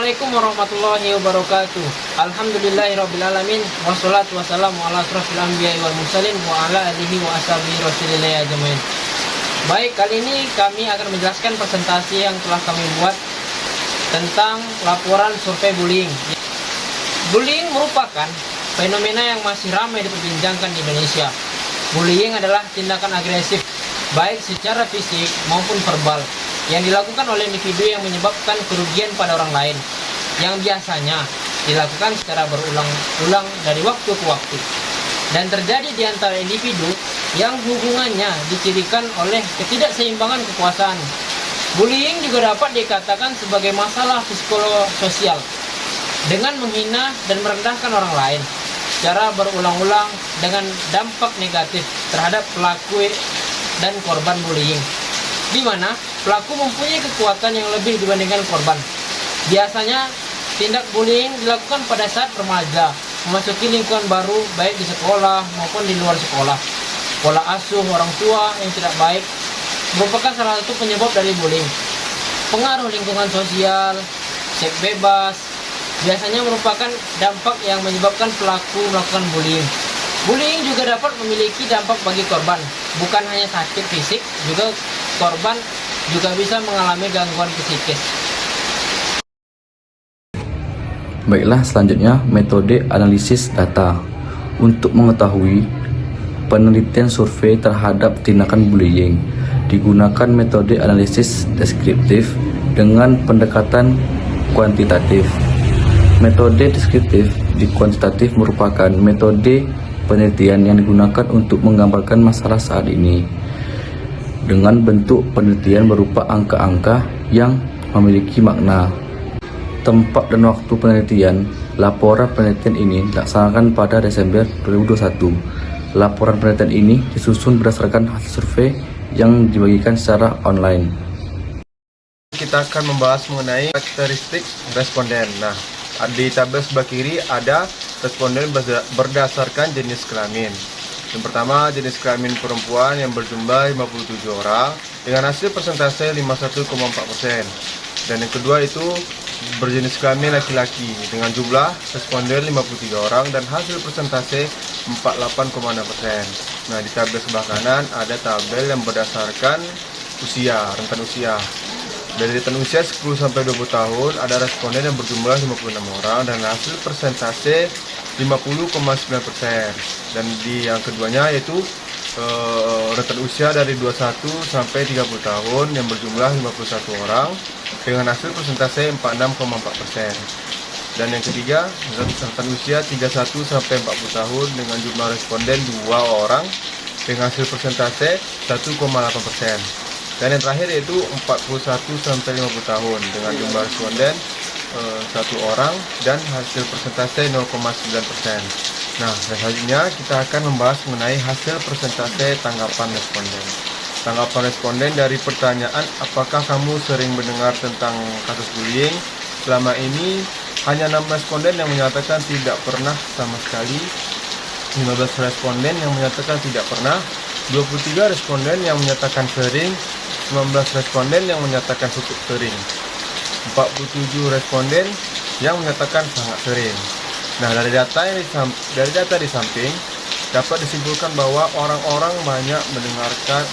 Assalamualaikum warahmatullahi wabarakatuh. Alhamdulillahirrabbilalamin. Wassalatu wassalamu ala asrafil anbiya'i wal mursalin wa ala alihi wa ashabihi rasulillahi ajmain. Baik, kali ini kami akan menjelaskan presentasi yang telah kami buat tentang laporan survei bullying. Bullying merupakan fenomena yang masih ramai diperbincangkan di Indonesia. Bullying adalah tindakan agresif, baik secara fisik maupun verbal, yang dilakukan oleh individu yang menyebabkan kerugian pada orang lain, yang biasanya dilakukan secara berulang-ulang dari waktu ke waktu, dan terjadi di antara individu yang hubungannya dicirikan oleh ketidakseimbangan kekuasaan. Bullying juga dapat dikatakan sebagai masalah psikososial dengan menghina dan merendahkan orang lain secara berulang-ulang dengan dampak negatif terhadap pelaku dan korban bullying, di mana pelaku mempunyai kekuatan yang lebih dibandingkan korban. Biasanya tindak bullying dilakukan pada saat remaja, memasuki lingkungan baru baik di sekolah maupun di luar sekolah. Pola asuh orang tua yang tidak baik merupakan salah satu penyebab dari bullying. Pengaruh lingkungan sosial, seks bebas, biasanya merupakan dampak yang menyebabkan pelaku melakukan bullying. Bullying juga dapat memiliki dampak bagi korban, bukan hanya sakit fisik, juga korban juga bisa mengalami gangguan psikis. Baiklah, selanjutnya metode analisis data. Untuk mengetahui penelitian survei terhadap tindakan bullying, digunakan metode analisis deskriptif dengan pendekatan kuantitatif. Metode deskriptif di kuantitatif merupakan metode penelitian yang digunakan untuk menggambarkan masalah saat ini dengan bentuk penelitian berupa angka-angka yang memiliki makna. Tempat dan waktu penelitian. Laporan penelitian ini dilaksanakan pada Desember 2021. Laporan penelitian ini disusun berdasarkan hasil survei yang dibagikan secara online. Kita akan membahas mengenai karakteristik responden. Nah, di tabel sebelah kiri ada responden berdasarkan jenis kelamin. Yang pertama, jenis kelamin perempuan yang berjumlah 57 orang dengan hasil persentase 51,4%. Dan yang kedua itu berjenis kelamin laki-laki dengan jumlah responden 53 orang dan hasil persentase 48,6%. Nah, di tabel sebelah kanan ada tabel yang berdasarkan usia, rentan usia. Dari rentan usia 10 sampai 20 tahun ada responden yang berjumlah 56 orang dan hasil persentase 50,9%. Dan di yang keduanya yaitu rentan usia dari 21 sampai 30 tahun yang berjumlah 51 orang dengan hasil persentase 46,4%. Dan yang ketiga, rentan usia 31 sampai 40 tahun dengan jumlah responden 2 orang dengan hasil persentase 1,8%. Dan yang terakhir yaitu 41 sampai 50 tahun dengan jumlah responden 1 orang dan hasil persentase 0,9%. Nah, selanjutnya kita akan membahas mengenai hasil persentase tanggapan responden. Tanggapan responden dari pertanyaan apakah kamu sering mendengar tentang kasus bullying? Selama ini hanya 6 responden yang menyatakan tidak pernah sama sekali, 15 responden yang menyatakan tidak pernah, 23 responden yang menyatakan sering, 19 responden yang menyatakan cukup sering, 47 responden yang menyatakan sangat sering. Nah, dari data di samping dapat disimpulkan bahwa orang-orang banyak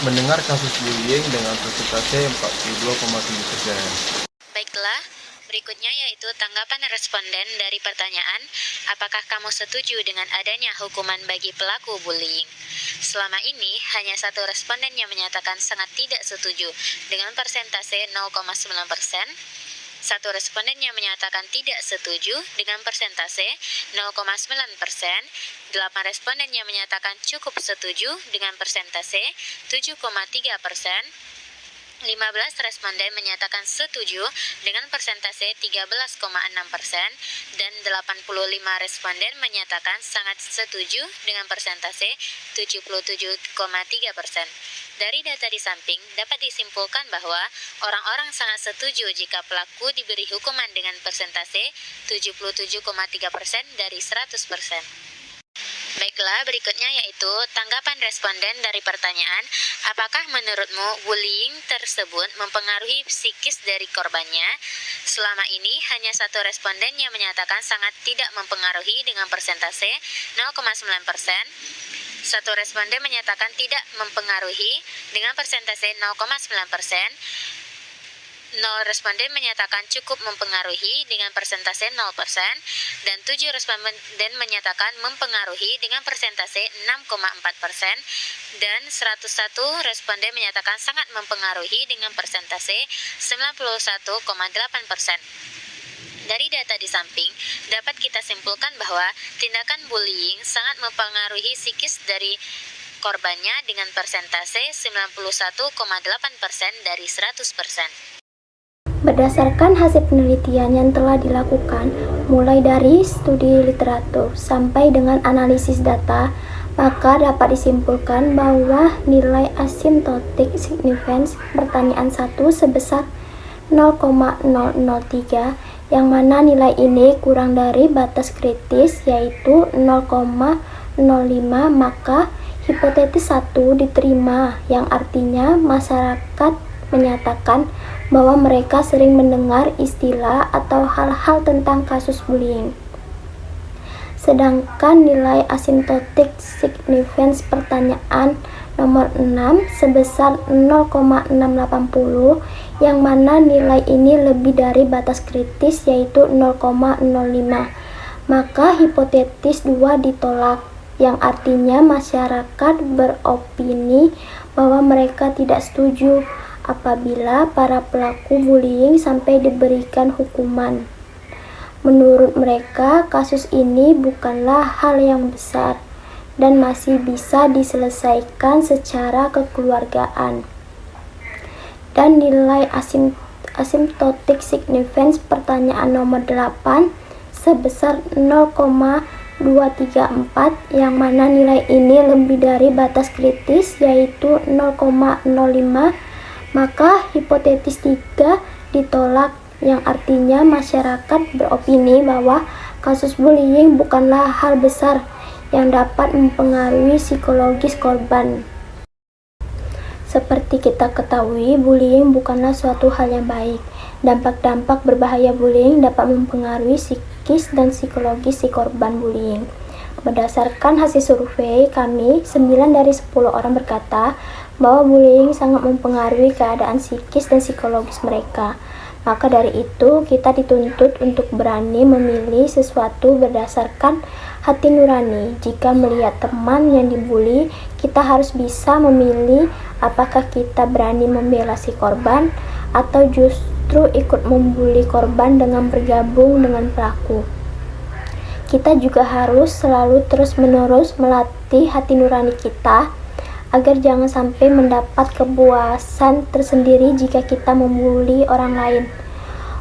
mendengar kasus bullying dengan persentase 42,7%. Baiklah, berikutnya yaitu tanggapan responden dari pertanyaan, apakah kamu setuju dengan adanya hukuman bagi pelaku bullying? Selama ini, hanya 1 responden yang menyatakan sangat tidak setuju dengan persentase 0,9%. 1 responden yang menyatakan tidak setuju dengan persentase 0,9%, 8 responden yang menyatakan cukup setuju dengan persentase 7,3%, 15 responden menyatakan setuju dengan persentase 13,6%, dan 85 responden menyatakan sangat setuju dengan persentase 77,3%. Dari data di samping, dapat disimpulkan bahwa orang-orang sangat setuju jika pelaku diberi hukuman dengan persentase 77,3% dari 100%. Baiklah, berikutnya yaitu tanggapan responden dari pertanyaan, apakah menurutmu bullying tersebut mempengaruhi psikis dari korbannya? Selama ini, hanya satu responden yang menyatakan sangat tidak mempengaruhi dengan persentase 0,9%. Satu responden menyatakan tidak mempengaruhi dengan persentase 0,9%. 0 responden menyatakan cukup mempengaruhi dengan persentase 0%, dan 7 responden menyatakan mempengaruhi dengan persentase 6,4%, dan 101 responden menyatakan sangat mempengaruhi dengan persentase 91,8%. Dari data di samping, dapat kita simpulkan bahwa tindakan bullying sangat mempengaruhi psikis dari korbannya dengan persentase 91,8% dari 100%. Berdasarkan hasil penelitian yang telah dilakukan, mulai dari studi literatur sampai dengan analisis data, maka dapat disimpulkan bahwa nilai asymptotic significance pertanyaan 1 sebesar 0,003, yang mana nilai ini kurang dari batas kritis yaitu 0,05, maka hipotesis 1 diterima, yang artinya masyarakat menyatakan bahwa mereka sering mendengar istilah atau hal-hal tentang kasus bullying. Sedangkan nilai asymptotic significance pertanyaan nomor 6 sebesar 0,680, yang mana nilai ini lebih dari batas kritis yaitu 0,05. Maka hipotesis 2 ditolak, yang artinya masyarakat beropini bahwa mereka tidak setuju apabila para pelaku bullying sampai diberikan hukuman. Menurut mereka, kasus ini bukanlah hal yang besar dan masih bisa diselesaikan secara kekeluargaan. Dan nilai asymptotic significance pertanyaan nomor 8 sebesar 0,234, yang mana nilai ini lebih dari batas kritis yaitu 0,05, maka hipotesis 3 ditolak, yang artinya masyarakat beropini bahwa kasus bullying bukanlah hal besar yang dapat mempengaruhi psikologis korban. Seperti kita ketahui, bullying bukanlah suatu hal yang baik. Dampak-dampak berbahaya bullying dapat mempengaruhi psikis dan psikologis si korban bullying. Berdasarkan hasil survei kami, 9 dari 10 orang berkata bahwa bullying sangat mempengaruhi keadaan psikis dan psikologis mereka. Maka dari itu, kita dituntut untuk berani memilih sesuatu berdasarkan hati nurani. Jika melihat teman yang dibully, kita harus bisa memilih apakah kita berani membela si korban atau justru ikut membuli korban dengan bergabung dengan pelaku. Kita juga harus selalu terus-menerus melatih hati nurani kita agar jangan sampai mendapat kepuasan tersendiri jika kita membuli orang lain.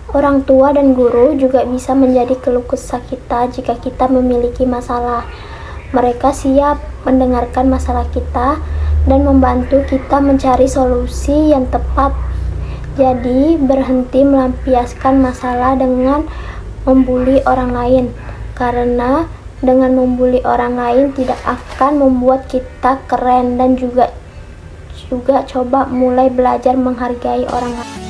Orang tua dan guru juga bisa menjadi keluh kesah kita jika kita memiliki masalah. Mereka siap mendengarkan masalah kita dan membantu kita mencari solusi yang tepat. Jadi, berhenti melampiaskan masalah dengan membuli orang lain, karena dengan membuli orang lain tidak akan membuat kita keren, dan juga coba mulai belajar menghargai orang lain.